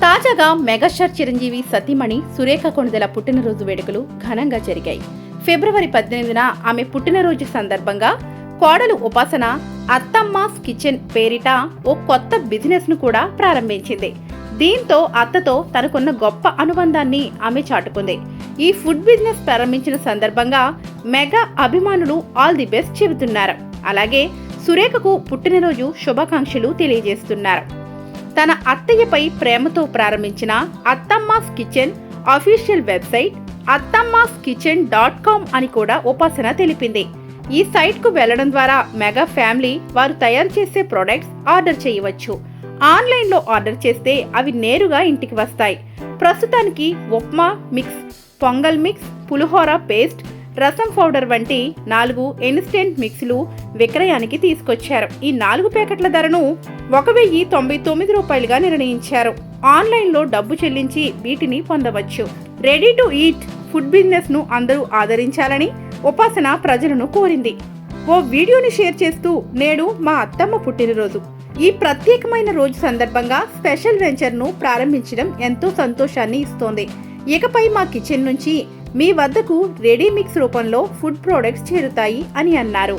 తాజాగా మెగాస్టార్ చిరంజీవి సతీమణి సురేఖ కొణిదెల పుట్టినరోజు వేడుకలు ఘనంగా జరిగాయి. ఫిబ్రవరి 18న ఆమె పుట్టినరోజు సందర్భంగా కోడలు ఉపాసన అత్తమ్మాస్ కిచెన్ పేరిట ఓ కొత్త బిజినెస్ ను కూడా ప్రారంభించింది. దీంతో అత్తతో తనకున్న గొప్ప అనుబంధాన్ని ఆమె చాటుకుంది. ఈ ఫుడ్ బిజినెస్ ప్రారంభించిన సందర్భంగా మెగా అభిమానులు ఆల్ ది బెస్ట్ చెబుతున్నారు. అలాగే సురేఖకు పుట్టినరోజు శుభాకాంక్షలు తెలియజేస్తున్నారు. తన అత్తయ్యపై ప్రేమతో ప్రారంభించిన అత్తమ్మాస్ కిచెన్ అఫీషియల్ వెబ్సైట్ attమ్మskichen.com అని కూడా ఉపాసన తెలిపింది. ఈ సైట్ కు వెళ్లడం ద్వారా మెగా ఫ్యామిలీ వారు తయారు చేసే ప్రొడక్ట్స్ ఆర్డర్ చేయవచ్చు. ఆన్లైన్ లో ఆర్డర్ చేస్తే అవి నేరుగా ఇంటికి వస్తాయి. ప్రస్తుతానికి ఉప్మా మిక్స్, పొంగల్ మిక్స్, పులిహోర పేస్ట్, రసం పౌడర్ వంటి 4 ఇన్స్టెంట్ మిక్స్లు విక్రయానికి తీసుకొచ్చారు. ఈ 4 ప్యాకెట్ల ధరను 1099 రూపాయలుగా నిర్ణయించారు. ఆన్లైన్లో డబ్బు చెల్లించి వీటిని పొందవచ్చు. Ready to eat food business ను అందరూ ఆదరించాలని ఉపాసన ప్రజలను కోరింది. ఓ వీడియోని షేర్ చేస్తూ, నేడు మా అత్తమ్మ పుట్టినరోజు. ఈ ప్రత్యేకమైన రోజు సందర్భంగా స్పెషల్ వెంచర్ ను ప్రారంభించడం ఎంతో సంతోషాన్ని ఇస్తోంది. ఇకపై మా కిచెన్ నుంచి మీ వద్దకు రెడీ మిక్స్ రూపంలో ఫుడ్ ప్రొడక్ట్స్ చేరుతాయి అని అన్నారు.